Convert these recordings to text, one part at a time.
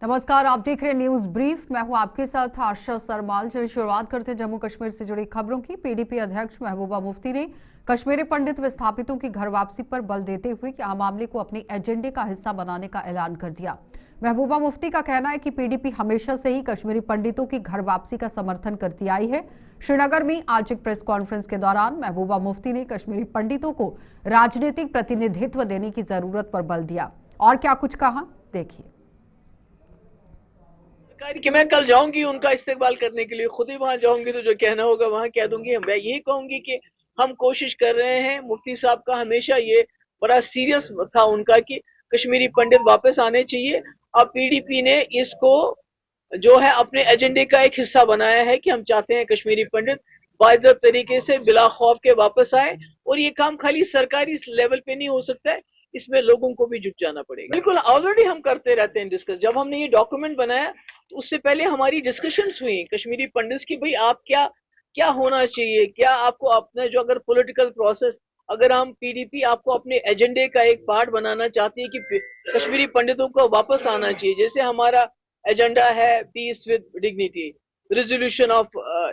नमस्कार, आप देख रहे हैं न्यूज ब्रीफ। मैं हूं आपके साथ आशा सरमाल। चलिए शुरुआत करते हैं जम्मू कश्मीर से जुड़ी खबरों की। पीडीपी अध्यक्ष महबूबा मुफ्ती ने कश्मीरी पंडित विस्थापितों की घर वापसी पर बल देते हुए यहां मामले को अपने एजेंडे का हिस्सा बनाने का ऐलान कर दिया। महबूबा मुफ्ती का कहना है कि पीडीपी हमेशा से ही कश्मीरी पंडितों की घर वापसी का समर्थन करती आई है। श्रीनगर में आज एक प्रेस कॉन्फ्रेंस के दौरान महबूबा मुफ्ती ने कश्मीरी पंडितों को राजनीतिक प्रतिनिधित्व देने की जरूरत पर बल दिया। और क्या कुछ कहा, देखिए। कि मैं कल जाऊंगी उनका इस्तेकबाल करने के लिए, खुद ही वहां जाऊंगी तो जो कहना होगा वहां कह दूंगी। मैं यही कहूंगी कि हम कोशिश कर रहे हैं। मुफ्ती साहब का हमेशा ये बड़ा सीरियस था उनका कि कश्मीरी पंडित वापस आने चाहिए। अब पीडीपी ने इसको जो है अपने एजेंडे का एक हिस्सा बनाया है कि हम चाहते हैं कश्मीरी पंडित बाइज्जत तरीके से बिला खौफ के वापस आए। और ये काम खाली सरकारी लेवल पे नहीं हो सकता है, इसमें लोगों को भी जुट जाना पड़ेगा। बिल्कुल, ऑलरेडी हम करते रहते हैं डिस्कस। जब हमने ये डॉक्यूमेंट बनाया तो उससे पहले हमारी डिस्कशंस हुई कश्मीरी पंडित्स की, भाई आप क्या क्या होना चाहिए, क्या आपको अपना जो अगर पॉलिटिकल प्रोसेस, अगर हम पीडीपी आपको अपने एजेंडे का एक पार्ट बनाना चाहती है कि कश्मीरी पंडितों को वापस आना चाहिए, जैसे हमारा एजेंडा है peace with dignity, resolution of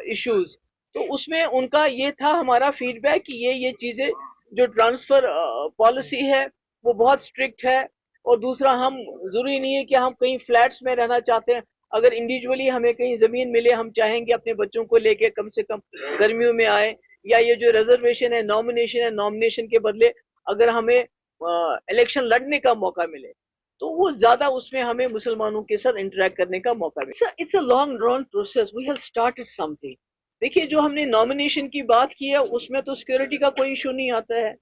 issues, तो उसमें उनका ये था हमारा फीडबैक कि ये चीजें जो ट्रांसफर पॉलिसी है वो बहुत स्ट्रिक्ट है। और दूसरा, हम जरूरी नहीं है कि हम कहीं फ्लैट्स में रहना चाहते हैं। अगर इंडिविजुअली हमें कहीं जमीन मिले, हम चाहेंगे अपने बच्चों को लेके कम से कम गर्मियों में आए। या ये जो रिजर्वेशन है, नॉमिनेशन के बदले अगर हमें इलेक्शन लड़ने का मौका मिले तो वो ज्यादा उसमें हमें मुसलमानों के साथ इंटरेक्ट करने का मौका मिले। It's a long run process, we have started something. देखिए, जो हमने नॉमिनेशन की बात की है उसमें तो सिक्योरिटी का कोई इशू नहीं आता है।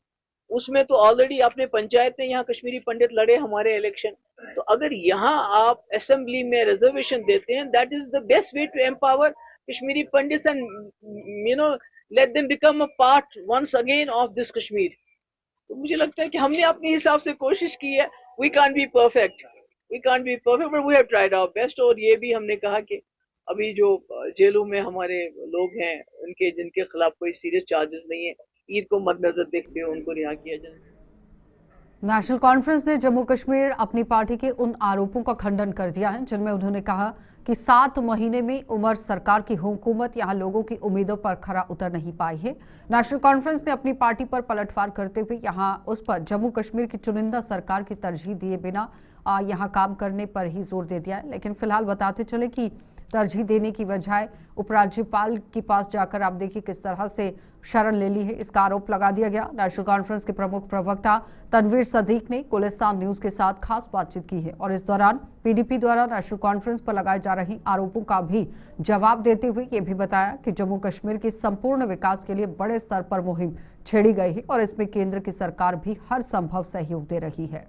उसमें तो ऑलरेडी अपने पंचायत में यहाँ कश्मीरी पंडित लड़े हमारे इलेक्शन। तो अगर यहाँ आप असेंबली में रिजर्वेशन देते हैं, that is the best way to empower Kashmiri Pandits and let them become a part once again of this Kashmir. तो मुझे लगता है कि हमने अपने हिसाब से कोशिश की है। We can't be perfect, but we have tried our best. और ये भी हमने कहा कि अभी जो जेलों में हमारे लोग हैं उनके जिनके खिलाफ कोई सीरियस चार्जेस नहीं है, ईद को मद्देनजर देखते हुए उनको रिहा किया जाए। नेशनल कॉन्फ्रेंस ने जम्मू कश्मीर अपनी पार्टी के उन आरोपों का खंडन कर दिया है जिनमें उन्होंने कहा कि 7 महीने में उमर सरकार की हुकूमत यहां लोगों की उम्मीदों पर खरा उतर नहीं पाई है। नेशनल कॉन्फ्रेंस ने अपनी पार्टी पर पलटवार करते हुए यहां उस पर जम्मू कश्मीर की चुनिंदा सरकार की तरजीह दिए बिना यहां काम करने पर ही जोर दे दिया है। लेकिन फिलहाल बताते चले कि तरजीह देने की बजाय उपराज्यपाल के पास जाकर आप देखिए किस तरह से शरण ले ली है, इसका आरोप लगा दिया गया। नेशनल कॉन्फ्रेंस के प्रमुख प्रवक्ता तनवीर सदीक ने गुलिस्तान न्यूज के साथ खास बातचीत की है और इस दौरान पीडीपी द्वारा नेशनल कॉन्फ्रेंस पर लगाए जा रहे आरोपों का भी जवाब देते हुए ये भी बताया कि जम्मू कश्मीर के संपूर्ण विकास के लिए बड़े स्तर पर मुहिम छेड़ी गई है और इसमें केंद्र की सरकार भी हर संभव सहयोग दे रही है।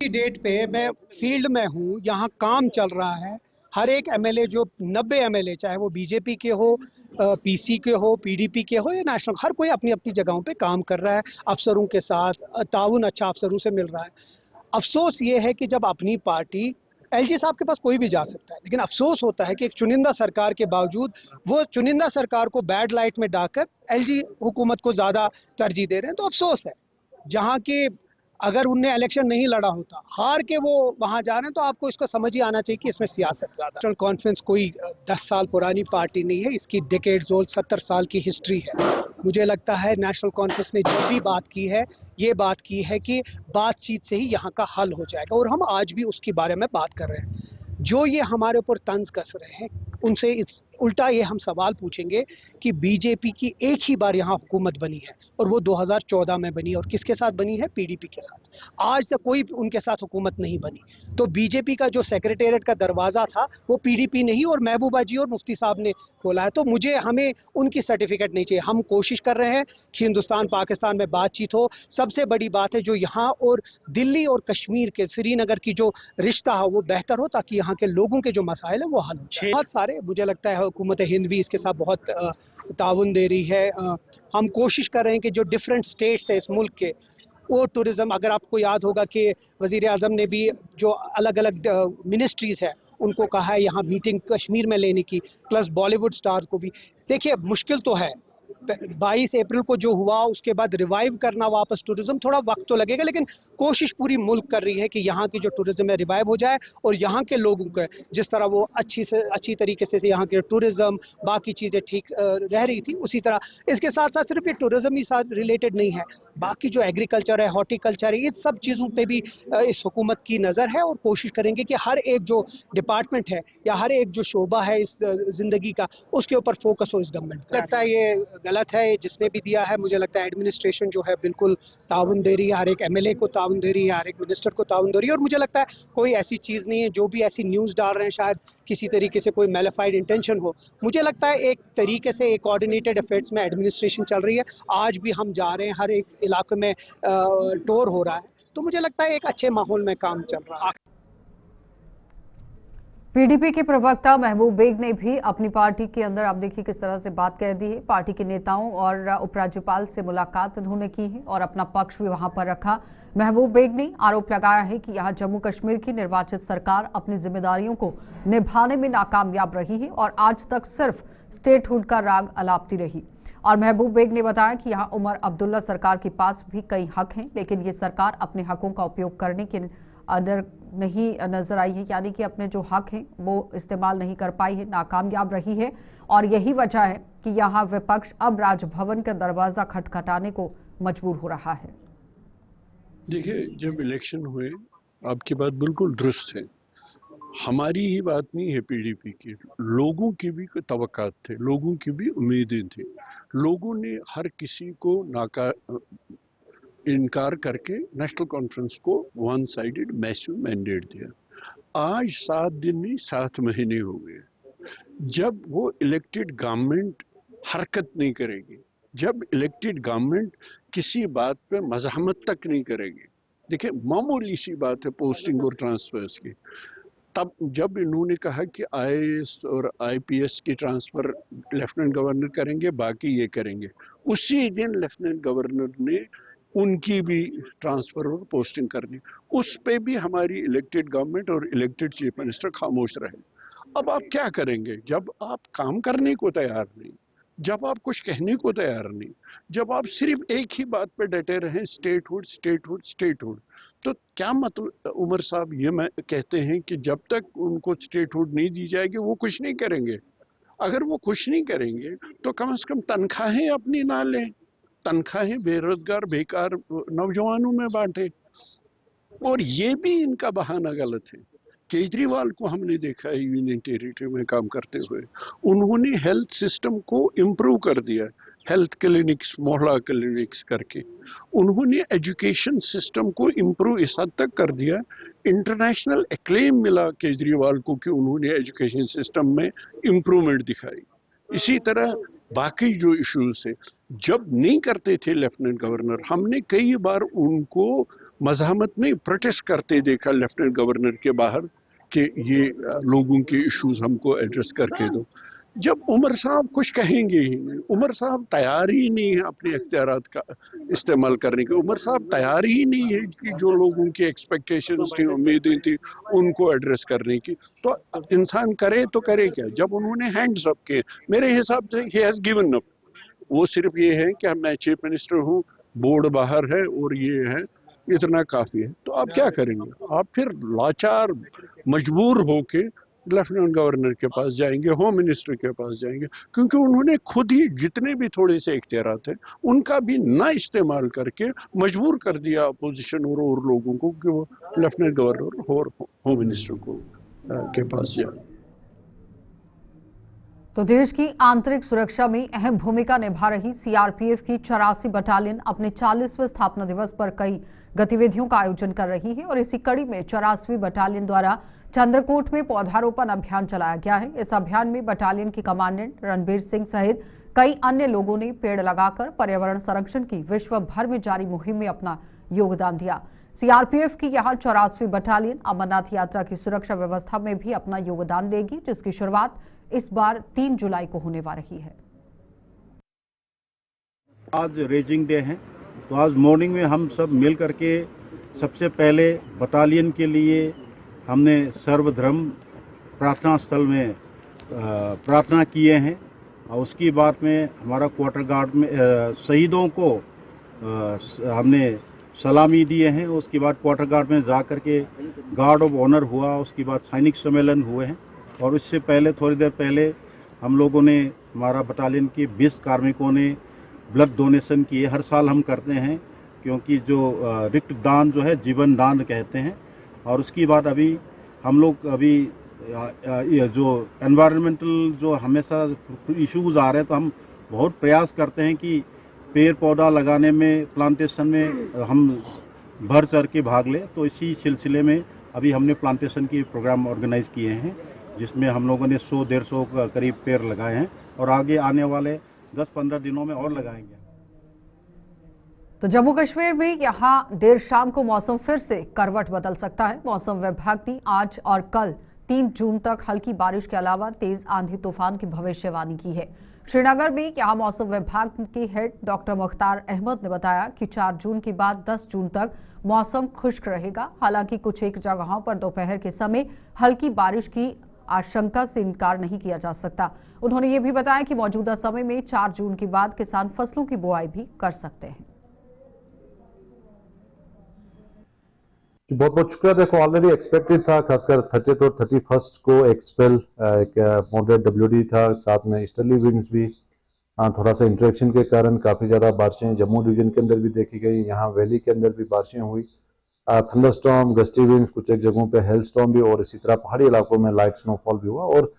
डेट पे मैं फील्ड में हूँ, यहाँ काम चल रहा है। हर एक एमएलए, जो 90 एमएलए, चाहे वो बीजेपी के हो, पीसी के हो, पीडीपी के हो या नेशनल, हर कोई अपनी अपनी जगहों पे काम कर रहा है। अफसरों के साथ ताउन अच्छा अफसरों से मिल रहा है। अफसोस ये है कि जब अपनी पार्टी, एलजी साहब के पास कोई भी जा सकता है, लेकिन अफसोस होता है कि एक चुनिंदा सरकार के बावजूद वो चुनिंदा सरकार को बैड लाइट में डालकर एलजी हुकूमत को ज़्यादा तरजीह दे रहे हैं। तो अफसोस है, जहाँ के अगर उनने इलेक्शन नहीं लड़ा होता, हार के वो वहां जा रहे हैं, तो आपको इसको समझ ही आना चाहिए कि इसमें सियासत ज्यादा। नेशनल कॉन्फ्रेंस कोई 10 साल पुरानी पार्टी नहीं है, इसकी डिकेड्स ओल्ड 70 साल की हिस्ट्री है। मुझे लगता है नेशनल कॉन्फ्रेंस ने जब भी बात की है, ये बात की है कि बातचीत से ही यहाँ का हल हो जाएगा, और हम आज भी उसके बारे में बात कर रहे हैं। जो ये हमारे ऊपर तंज कस रहे हैं, उनसे इस उल्टा ये हम सवाल पूछेंगे कि बीजेपी की एक ही बार यहाँ हुकूमत बनी है और वो 2014 में बनी, और किसके साथ बनी है? पीडीपी के साथ। आज तक कोई उनके साथ हुकूमत नहीं बनी। तो बीजेपी का जो सेक्रेटेरिएट का दरवाजा था वो पीडीपी ने ही और महबूबा जी और मुफ्ती साहब ने खोला है। तो हमें उनकी सर्टिफिकेट नहीं चाहिए। हम कोशिश कर रहे हैं कि हिंदुस्तान पाकिस्तान में बातचीत हो। सबसे बड़ी बात है जो यहाँ और दिल्ली और कश्मीर के, श्रीनगर की जो रिश्ता है वो बेहतर हो, ताकि यहाँ के लोगों के जो मसाइल है वो हल हो। बहुत सारे, मुझे लगता है हुकूमत हिंद भी इसके साथ बहुत ताउन दे रही है। हम कोशिश कर रहे हैं कि जो डिफरेंट स्टेट्स है इस मुल्क के, वो टूरिज्म, अगर आपको याद होगा कि वजीर आजम ने भी जो अलग अलग मिनिस्ट्रीज है उनको कहा है यहाँ मीटिंग कश्मीर में लेने की, प्लस बॉलीवुड स्टार्स को भी। देखिए, मुश्किल तो है, 22 अप्रैल को जो हुआ उसके बाद रिवाइव करना वापस टूरिज्म, थोड़ा वक्त तो लगेगा, लेकिन कोशिश पूरी मुल्क कर रही है कि यहाँ की जो टूरिज्म है रिवाइव हो जाए और यहाँ के लोगों को जिस तरह वो अच्छी तरीके से यहाँ के टूरिज्म बाकी चीज़ें ठीक रह रही थी उसी तरह। इसके साथ साथ सिर्फ ये टूरिज्म ही साथ रिलेटेड नहीं है, बाकी जो एग्रीकल्चर है, हॉर्टिकल्चर है, ये सब चीज़ों पे भी इस हुकूमत की नज़र है और कोशिश करेंगे कि हर एक जो डिपार्टमेंट है या हर एक जो शोबा है इस ज़िंदगी का उसके ऊपर फोकस हो इस गवर्नमेंट का। लगता है ये गलत है, जिसने भी दिया है मुझे लगता है एडमिनिस्ट्रेशन जो है बिल्कुल ताउन दे रही है, हर एक एमएलए को ताउन दे रही है, हर एक मिनिस्टर को ताउन दे रही है और मुझे लगता है कोई ऐसी चीज़ नहीं है, जो भी ऐसी न्यूज़ डाल रहे हैं शायद किसी तरीके से कोई मेलिफाइड इंटेंशन हो। मुझे लगता है एक तरीके से एक कोऑर्डिनेटेड एफर्ट्स में एडमिनिस्ट्रेशन चल रही है। आज भी हम जा रहे हैं, हर एक इलाके में टूर हो रहा है, तो मुझे लगता है एक अच्छे माहौल में काम चल रहा है। पीडीपी के प्रवक्ता महबूब बेग ने भी अपनी पार्टी के अंदर आप देखिए किस तरह से बात कह दी है। पार्टी के नेताओं और उपराज्यपाल से मुलाकात उन्होंने की है और अपना पक्ष भी वहां पर रखा। महबूब बेग ने आरोप लगाया है कि यहां जम्मू कश्मीर की निर्वाचित सरकार अपनी जिम्मेदारियों को निभाने में नाकामयाब रही है और आज तक सिर्फ स्टेटहुड का राग अलापती रही। और महबूब बेग ने बताया कि यहाँ उमर अब्दुल्ला सरकार के पास भी कई हक हैं, लेकिन ये सरकार अपने हकों का उपयोग करने के अंदर नहीं नजर आई है, यानी कि अपने जो हक हैं वो इस्तेमाल नहीं कर पाई है, नाकामयाब रही है। और यही वजह है कि यहाँ विपक्ष अब राजभवन का दरवाजा खटखटाने को मजबूर हो रहा है। देखिए, जब इलेक्शन हुए आपकी बात बिल्कुल दुरुस्त है। हमारी ही बात नहीं है पीडीपी की, लोगों की भी तवक्कात थे, लोगों की भी उम्मीदें थी। लोगों ने हर किसी को इनकार करके नेशनल कॉन्फ्रेंस को वन साइडेड मैसिव मैंडेट दिया। आज 7 दिन नहीं 7 महीने हो गए जब वो इलेक्टेड गवर्नमेंट हरकत नहीं करेगी, जब इलेक्टेड गवर्नमेंट किसी बात पे मज़ाहमत तक नहीं करेगी। देखिए, मामूली सी बात है पोस्टिंग और ट्रांसफर्स की। तब जब इन्होंने कहा कि आईएएस और आईपीएस की ट्रांसफर लेफ्टिनेंट गवर्नर करेंगे, बाकी ये करेंगे, उसी दिन लेफ्टिनेंट गवर्नर ने उनकी भी ट्रांसफर और पोस्टिंग करनी। उस पे भी हमारी इलेक्टेड गवर्नमेंट और इलेक्टेड चीफ मिनिस्टर खामोश रहे। अब आप क्या करेंगे जब आप काम करने को तैयार नहीं, जब आप कुछ कहने को तैयार नहीं, जब आप सिर्फ एक ही बात पे डटे रहें, स्टेटहुड स्टेटहुड स्टेटहुड। तो क्या मतलब उमर साहब ये मैं कहते हैं कि जब तक उनको स्टेटहुड नहीं दी जाएगी वो कुछ नहीं करेंगे। अगर वो कुछ नहीं करेंगे तो कम से कम तनख्वाहें अपनी ना लें, तनख्वाहें बेरोजगार बेकार नौजवानों में बांटे। और ये भी इनका बहाना गलत है। केजरीवाल को हमने देखा है यूनियन टेरिटरी में काम करते हुए, उन्होंने हेल्थ सिस्टम को इम्प्रूव कर दिया, हेल्थ क्लिनिक्स, मोहल्ला क्लिनिक्स करके। उन्होंने एजुकेशन सिस्टम को इम्प्रूव इस हद तक कर दिया, इंटरनेशनल एक्लेम मिला केजरीवाल को कि उन्होंने एजुकेशन सिस्टम में इम्प्रूवमेंट दिखाई। इसी तरह बाकी जो इश्यूज है, जब नहीं करते थे लेफ्टिनेंट गवर्नर, हमने कई बार उनको मज़ाहमत में प्रोटेस्ट करते देखा लेफ्टिनेंट गवर्नर के बाहर कि ये लोगों के इश्यूज हमको एड्रेस करके दो। जब उमर साहब कुछ कहेंगे ही नहीं, उमर साहब तैयार ही नहीं है अपने इख्तियारात का इस्तेमाल करने के, उमर साहब तैयार ही नहीं है कि जो लोगों की एक्सपेक्टेशंस थी, उम्मीदें थी, उनको एड्रेस करने की। तो इंसान करे तो करे क्या जब उन्होंने हैंड्स अप किए। मेरे हिसाब से ही हैज गिवन अप। वो सिर्फ ये है कि मैं चीफ मिनिस्टर हूँ, बोर्ड बाहर है और ये है, इतना काफी है। तो आप क्या करेंगे? आप फिर लाचार मजबूर होके लेफ्टिनेंट गवर्नर के पास जाएंगे, होम मिनिस्टर के पास जाएंगे, क्योंकि उन्होंने खुद ही जितने भी थोड़े से इख्तियारात हैं उनका भी ना इस्तेमाल करके मजबूर कर दिया अपोजिशन और लोगों को कि वो लेफ्टिनेंट गवर्नर और होम मिनिस्टर को के पास जाए। तो देश की आंतरिक सुरक्षा में अहम भूमिका निभा रही सीआरपीएफ की 84 बटालियन अपने 40वें स्थापना दिवस पर कई गतिविधियों का आयोजन कर रही है और इसी कड़ी में 84वीं बटालियन द्वारा चंद्रकोट में पौधारोपण अभियान चलाया गया है। इस अभियान में बटालियन के कमांडेंट रणबीर सिंह सहित कई अन्य लोगों ने पेड़ लगाकर पर्यावरण संरक्षण की विश्व भर में जारी मुहिम में अपना योगदान दिया। सीआरपीएफ की यहां 84वीं बटालियन अमरनाथ यात्रा की सुरक्षा व्यवस्था में भी अपना योगदान देगी, जिसकी शुरुआत इस बार 3 जुलाई को होने वाली रही है। आज रेजिंग डे है, तो आज मॉर्निंग में हम सब मिल करके सबसे पहले बटालियन के लिए हमने सर्वधर्म प्रार्थना स्थल में प्रार्थना किए हैं और उसकी बाद में हमारा क्वार्टर गार्ड में शहीदों को हमने सलामी दिए हैं। उसके बाद क्वार्टर गार्ड में जा कर के गार्ड ऑफ ऑनर हुआ, उसके बाद सैनिक सम्मेलन हुए हैं। और इससे पहले थोड़ी देर पहले हम लोगों ने, हमारा बटालियन के 20 कार्मिकों ने ब्लड डोनेशन किए। हर साल हम करते हैं क्योंकि जो रिक्त दान जो है जीवन दान कहते हैं। और उसके बाद अभी हम लोग जो एनवायरमेंटल जो हमेशा इश्यूज आ रहे हैं, तो हम बहुत प्रयास करते हैं कि पेड़ पौधा लगाने में, प्लांटेशन में हम भर चढ़ के भाग लें। तो इसी सिलसिले में अभी हमने प्लांटेशन की प्रोग्राम ऑर्गेनाइज किए हैं, जिसमें हम लोगों ने 100-150 का करीब पेड़ लगाए हैं और आगे आने वाले 10-15 दिनों में और लगाएंगे। तो जम्मू कश्मीर में यहां देर शाम को मौसम फिर से करवट बदल सकता है। मौसम विभाग ने आज और कल 3 जून तक हल्की बारिश के अलावा तेज आंधी तूफान की भविष्यवाणी की है। श्रीनगर में यहां मौसम विभाग के हेड डॉक्टर मुख्तार अहमद ने बताया कि 4 जून के बाद 10 जून तक मौसम खुश्क रहेगा। हालांकि कुछ एक जगहों पर दोपहर के समय हल्की बारिश की आशंका से इनकार नहीं किया जा सकता। उन्होंने ये भी बताया कि मौजूदा समय में 4 जून के बाद किसान फसलों की बुआई भी कर सकते हैं। बहुत बहुत शुक्रिया। देखो, ऑलरेडी एक्सपेक्टेड था, खासकर 30 और 31 को एक स्पेल, एक मॉडरेट WD था, साथ में ईस्टर्ली विंड्स भी, थोड़ा सा इंटरेक्शन के कारण काफ़ी ज़्यादा बारिशें जम्मू डिवीजन के अंदर भी देखी गई। यहाँ वैली के अंदर भी बारिशें हुई, थंडरस्टॉर्म, गस्टी विंड्स, कुछ एक जगहों पे हेल स्टॉर्म भी, और इसी तरह पहाड़ी इलाकों में लाइट स्नोफॉल भी हुआ। और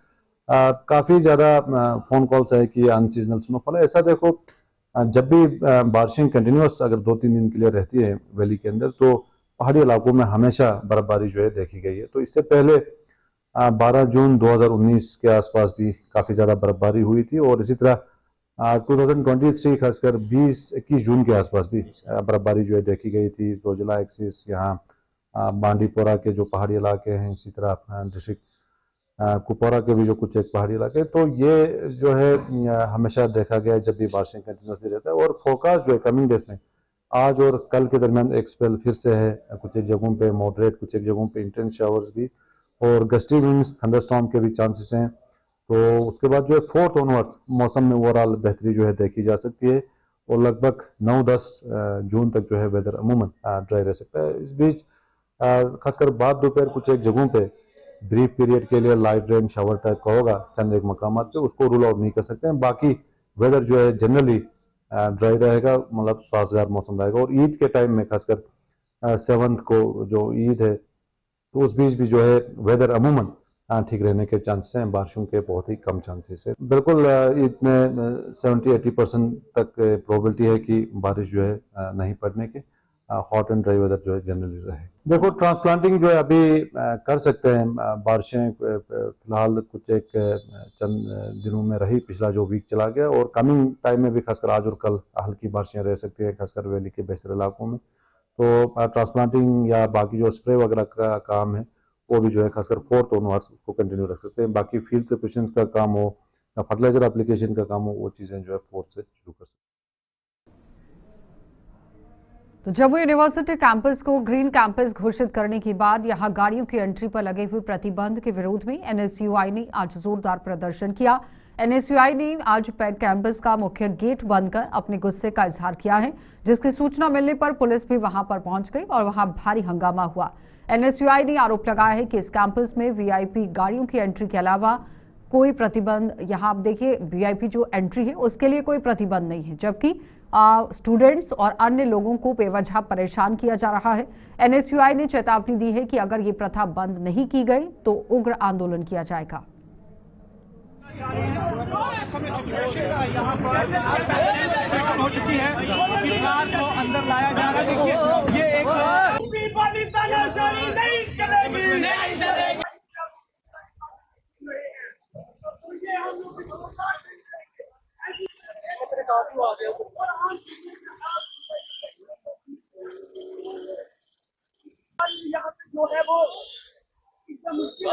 काफ़ी ज़्यादा फ़ोन कॉल्स है कि अनसीजनल स्नोफॉल है। ऐसा देखो, जब भी बारिशें कंटिन्यूस अगर 2-3 दिन के लिए रहती है वैली के अंदर, तो पहाड़ी इलाकों में हमेशा बर्फबारी जो है देखी गई है। तो इससे पहले 12 जून 2019 के आसपास भी काफ़ी ज़्यादा बर्फबारी हुई थी, और इसी तरह 2023 खासकर 20-21 जून के आसपास भी बर्फबारी जो है देखी गई थी। जोजिला एक्सिस, यहाँ बांडीपोरा के जो पहाड़ी इलाके हैं, इसी तरह डिस्ट्रिक्ट कुपवारा के भी जो कुछ एक पहाड़ी इलाके, तो ये जो है हमेशा देखा गया है जब भी बारिशें कंटिन्यूसली रहता है। और फोरकास्ट जो है कमिंग डेज में, आज और कल के दरमियान एक स्पेल फिर से है, कुछ एक जगहों पे मॉडरेट, कुछ एक जगहों पे इंटेंस शावर्स भी, और गस्टी विंड्स, थंडरस्टॉर्म के भी चांसेस हैं। तो उसके बाद जो है 4th ऑनवर्ड्स मौसम में ओवरऑल बेहतरी जो है देखी जा सकती है, और लगभग 9-10 जून तक जो है वेदर अमूमन ड्राई रह सकता है। इस बीच खासकर बाद दोपहर कुछ एक जगहों पे ब्रीफ पीरियड के लिए लाइट रेन शावर टाइप का होगा चंद एक मकामात पे, उसको रूल आउट नहीं कर सकते हैं। बाकी वेदर जो है जनरली ड्राई रहेगा, मतलब साजगार मौसम रहेगा। और ईद के टाइम में खासकर 7th को जो ईद है, तो उस बीच भी जो है वेदर अमूमन ठीक रहने के चांसेस हैं, बारिशों के बहुत ही कम चांसेस है। बिल्कुल ईद में 70-80% तक प्रोबेबिलिटी है कि बारिश जो है नहीं पड़ने के, हॉट एंड ड्राई वेदर जो है जनरली रहे। देखो, ट्रांसप्लांटिंग जो है अभी कर सकते हैं। बारिशें फिलहाल कुछ एक चंद दिनों में रही, पिछला जो वीक चला गया, और कमिंग टाइम में भी खासकर आज और कल हल्की बारिशें रह सकती है, खासकर वैली के बेहतर इलाकों में। तो ट्रांसप्लांटिंग या बाकी जो स्प्रे वगैरह का काम है, वो भी जो है खासकर 4th ऑनवर्ड्स उसको कंटिन्यू रख सकते हैं। बाकी फील्ड प्रिपरेशन का काम हो या फर्टिलाइजर एप्लीकेशन का काम हो, वो चीज़ें जो है 4th से शुरू कर सकते हैं। तो जम्मू यूनिवर्सिटी कैंपस को ग्रीन कैंपस घोषित करने के बाद यहां गाड़ियों की एंट्री पर लगे हुए प्रतिबंध के विरोध में NSUI ने आज जोरदार प्रदर्शन किया। NSUI ने आज पैक कैंपस का मुख्य गेट बंद कर अपने गुस्से का इजहार किया है, जिसकी सूचना मिलने पर पुलिस भी वहां पर पहुंच गई और वहां भारी हंगामा हुआ। NSUI ने आरोप लगाया है कि इस कैंपस में VIP गाड़ियों की एंट्री के अलावा कोई प्रतिबंध, यहाँ आप देखिए VIP जो एंट्री है उसके लिए कोई प्रतिबंध नहीं है, जबकि स्टूडेंट्स और अन्य लोगों को बेवजह परेशान किया जा रहा है। NSUI ने चेतावनी दी है कि अगर ये प्रथा बंद नहीं की गई तो उग्र आंदोलन किया जाएगा। हो चुकी है कि कार को अंदर लाया जा रहा है। देखिए, ये एक नहीं चलेगी। यहाँ पे जो है वो एकदम मुश्किल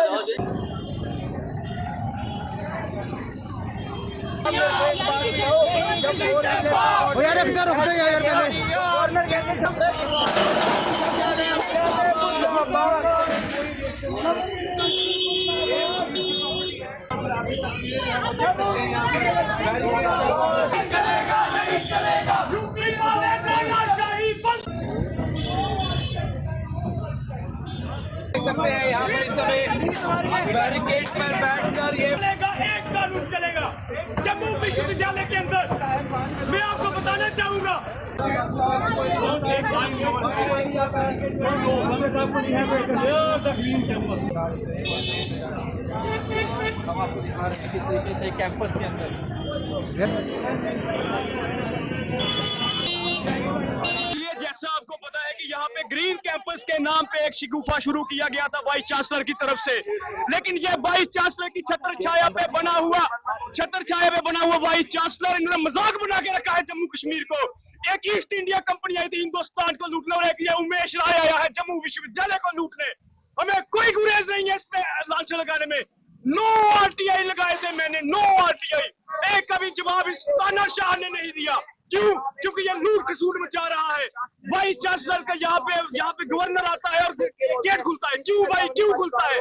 यार, इधर रुक दो यार, पहले कॉर्नर कैसे चलेगा। देख सकते हैं यहाँ पर इस समय बैरिकेड पर बैठकर ये एक कानून चलेगा जम्मू विश्वविद्यालय के अंदर। मैं आपको बताना चाहूंगा कैंपस के अंदर जैसा आपको पता है कि यहाँ पे ग्रीन कैंपस के नाम पे एक शिगुफा शुरू किया गया था वाइस चांसलर की तरफ से, लेकिन ये वाइस चांसलर की छत्र छाया पे बना हुआ वाइस चांसलर इन्होंने मजाक बना के रखा है जम्मू कश्मीर को। एक ईस्ट इंडिया कंपनी आई थी हिंदुस्तान को लूटने और एक ये उमेश राय आया है जम्मू विश्वविद्यालय को लूटने। हमें कोई गुरेज नहीं है इस पे लांछन लगाने में। नो आरटीआई लगाए थे मैंने, नो आरटीआई, एक कभी जवाब इस तानर शाह ने नहीं दिया। क्यों? क्योंकि ये लूट खसूट मचा रहा है। वाइस चांसलर का यहाँ पे गवर्नर आता है और गेट खुलता है। क्यों भाई, क्यों खुलता है?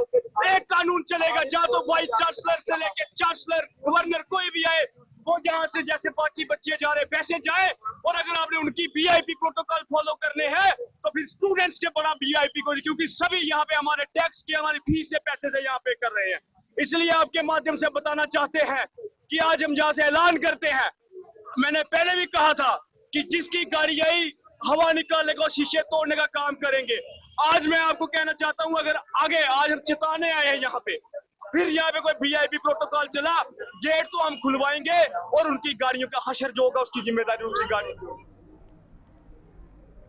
एक कानून चलेगा, जहाँ तो वाइस चांसलर से लेके चांसलर गवर्नर कोई भी आए वो यहाँ से जैसे बाकी बच्चे जा रहे वैसे जाए। और अगर आपने उनकी वीआईपी प्रोटोकॉल फॉलो करने हैं तो फिर स्टूडेंट्स के बड़ा वीआईपी को, क्योंकि सभी यहाँ पे हमारे टैक्स के, हमारी फीस से पैसे से यहाँ पे कर रहे हैं। इसलिए आपके माध्यम से बताना चाहते हैं कि आज हम जहाँ से ऐलान करते हैं, मैंने पहले भी कहा था कि जिसकी गाड़ी आई हवा निकालने का और शीशे तोड़ने का काम करेंगे। आज मैं आपको कहना चाहता हूं, अगर आगे आज हम चिताने आए हैं यहाँ पे, फिर यहाँ पे कोई वीआईपी प्रोटोकॉल चला, गेट तो हम खुलवाएंगे और उनकी गाड़ियों का हशर जो होगा उसकी जिम्मेदारी उनकी गाड़ी की।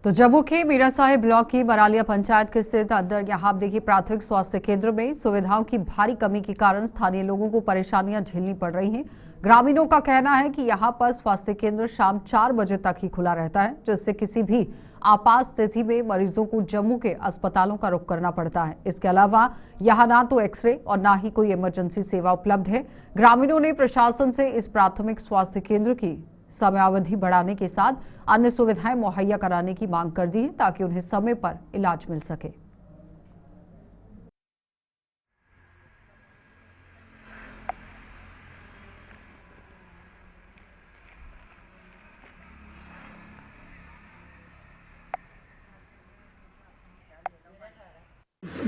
तो जम्मू के मीरा साहिब ब्लॉक की मरालिया पंचायत के स्थित अंदर यहाँ आप देखिए प्राथमिक स्वास्थ्य केंद्र में सुविधाओं की भारी कमी के कारण स्थानीय लोगों को परेशानियां झेलनी पड़ रही हैं। ग्रामीणों का कहना है कि यहाँ पर स्वास्थ्य केंद्र शाम 4 बजे तक ही खुला रहता है, जिससे किसी भी आपात स्थिति में मरीजों को जम्मू के अस्पतालों का रुख करना पड़ता है। इसके अलावा यहाँ ना तो एक्सरे और ना ही कोई इमरजेंसी सेवा उपलब्ध है। ग्रामीणों ने प्रशासन से इस प्राथमिक स्वास्थ्य केंद्र की समयावधि बढ़ाने के साथ अन्य सुविधाएं मुहैया कराने की मांग कर दी है, ताकि उन्हें समय पर इलाज मिल सके।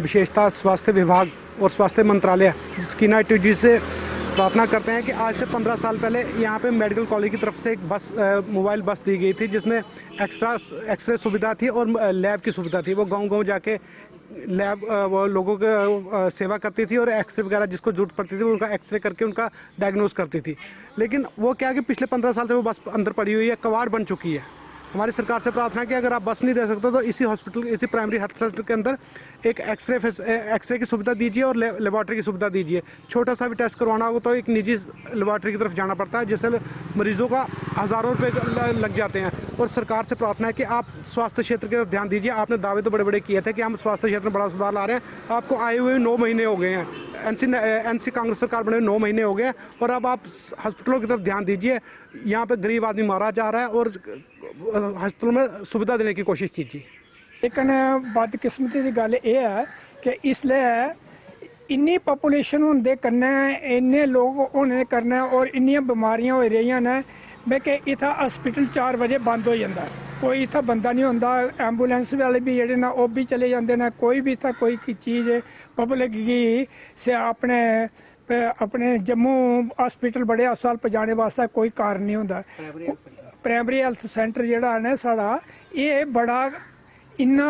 विशेषता स्वास्थ्य विभाग और स्वास्थ्य मंत्रालय स्कीना जी से प्रार्थना करते हैं कि आज से 15 साल पहले यहाँ पे मेडिकल कॉलेज की तरफ से एक बस, मोबाइल बस दी गई थी, जिसमें एक्सरे सुविधा थी और लैब की सुविधा थी। वो गांव-गांव जाके लैब वो लोगों को सेवा करती थी और एक्सरे वगैरह जिसको जरूरत पड़ती थी उनका एक्सरे करके उनका डायग्नोस करती थी। लेकिन वो क्या कि पिछले 15 साल से वो बस अंदर पड़ी हुई है, कबाड़ बन चुकी है। हमारी सरकार से प्रार्थना है कि अगर आप बस नहीं दे सकते तो इसी हॉस्पिटल, इसी प्राइमरी हेल्थ सेंटर के अंदर एक एक्सरे की सुविधा दीजिए और लेबॉर्ट्री की सुविधा दीजिए। छोटा सा भी टेस्ट करवाना हो तो एक निजी लेबॉर्ट्री की तरफ जाना पड़ता है, जिससे मरीजों का हज़ारों रुपये लग जाते हैं। और सरकार से प्रार्थना है कि आप स्वास्थ्य क्षेत्र की तरफ ध्यान दीजिए। आपने दावे तो बड़े बड़े किए थे कि हम स्वास्थ्य क्षेत्र में बड़ा सुधार ला रहे हैं। आपको आए हुए 9 महीने हो गए हैं, एनसी कांग्रेस सरकार बने 9 महीने हो गए हैं, और अब आप हॉस्पिटलों की तरफ ध्यान दीजिए। यहाँ पे गरीब आदमी मारा जा रहा है और हॉस्पिटल में सुविधा देने की कोशिश कीजिए। लेकिन बदकिस्मती की गल यह है कि इसलिए इन्नी पॉपूलेशन होने करना, इन्ने लोग होने करना और इन्नियां बीमारियां हो रही ने मैं कि इतना हॉस्पिटल 4 बजे बंद हो जाता है। कोई इतना बंदा नहीं होंदा। एंबूलेंस वाले भी जेडे ना वो भी चले जाते हैं। कोई भी इतना कोई चीज़ पब्लिक की से अपने जम्मू हॉस्पिटल बड़े अस्पताल पजाने वास्ते कोई कारण नहीं होंदा। प्राइमरी हेल्थ सेंटर जेड़ा है साढ़ा ये बड़ा इन्ना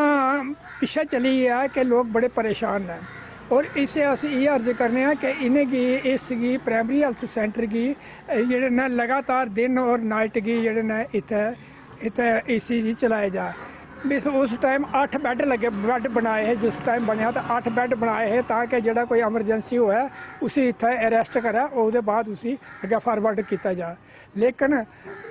पिछे चली गया कि लोग बड़े परेशान हैं। और इसे अस ये अर्ज करने हैं कि इन्हेंगी इसकी प्राइमरी हेल्थ सेंटर की जेडे ना लगातार दिन और नाइट की जेडे ना इत्थे इसी चलाए जाए। उस टाइम 8 बेड बनाए हैं, जिस टाइम बनया तो 8 बेड बनाए हैं ताकि जड़ा कोई एमरजेंसी होए उसी इत्थे अरेस्ट करे और उसके बाद उसी अगे फॉरवर्ड किया जाए। लेकिन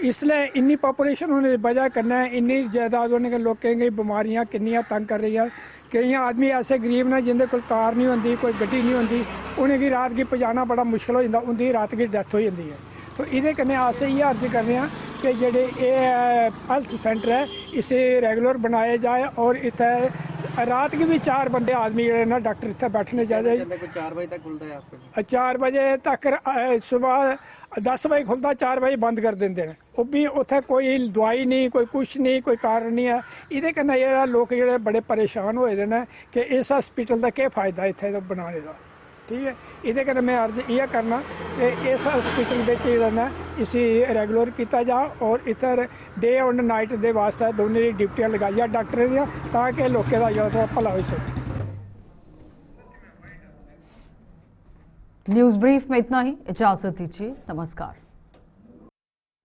इसलिए इन्नी पॉपूलेशन होने की वजह कन्नै इन्नी जायदाद होने के लोगों की बीमारियां किन्नियां तंग कर रही है। कई आदमी ऐसे गरीब ने जिंदे कोल कार नहीं होंदी, कोई गड्डी नहीं होंदी, उन्हें रात की पजाना बड़ा मुश्किल हो जाता, उनकी रात की डेथ हो जाती है। तो ये कन्नै अस ये अर्ज कर रहे हैं कि जेडे हेल्थ सेंटर है इसे रेगुलर बनाया जाए और इत्थे रात के भी 4 बंदे आदमी ਜਿਹੜੇ ਨਾ ਡਾਕਟਰ ਇੱਥੇ ਬੈਠਣੇ ਚਾਹੀਦੇ 4 बजे तक खुलता है आपका? 4 ਵਜੇ ਤੱਕ ਸਵੇਰ 10 ਵਜੇ ਖੁੱਲਦਾ 4 ਵਜੇ ਬੰਦ ਕਰ ਦਿੰਦੇ ਨੇ ਉਹ ਵੀ ਉੱਥੇ ਕੋਈ ਦਵਾਈ ਨਹੀਂ ਕੋਈ ਕੁਛ ਨਹੀਂ ਕੋਈ ਕਾਰਨ ਨਹੀਂ ਹੈ ਇਹਦੇ ਕन्नै ਜਿਹੜਾ ਲੋਕ ਜਿਹੜੇ ਬੜੇ ਪਰੇਸ਼ਾਨ ਹੋਏ ਦੇ ਨੇ ਕਿ ਇਸ ਹਸਪੀਟਲ ਦਾ ਕੀ ਫਾਇਦਾ ਇੱਥੇ ਤੋਂ ਬਣਾਉਣੇ ਦਾ ठीक है ਇਹਦੇ ਕन्नै मैं अर्ज ये करना कि इस हॉस्पिटल ਵਿੱਚ ਜਿਹੜਾ ਨਾ इसी रेगुलर किया जा और इधर डे और नाइट ਦੇ ਵਾਸਤੇ ਦੋਨੇ ਡਿਊਟੀਆਂ ਲਗਾਈਆਂ ਡਾਕਟਰਾਂ ਦੀਆਂ ਤਾਂ ਕਿ ਲੋਕਾਂ ਦਾ ਜਿਹੜਾ ਭਲਾ ਹੋ ਸਕੇ। न्यूज ब्रीफ में इतना ही, इजाजत दीजिए, नमस्कार।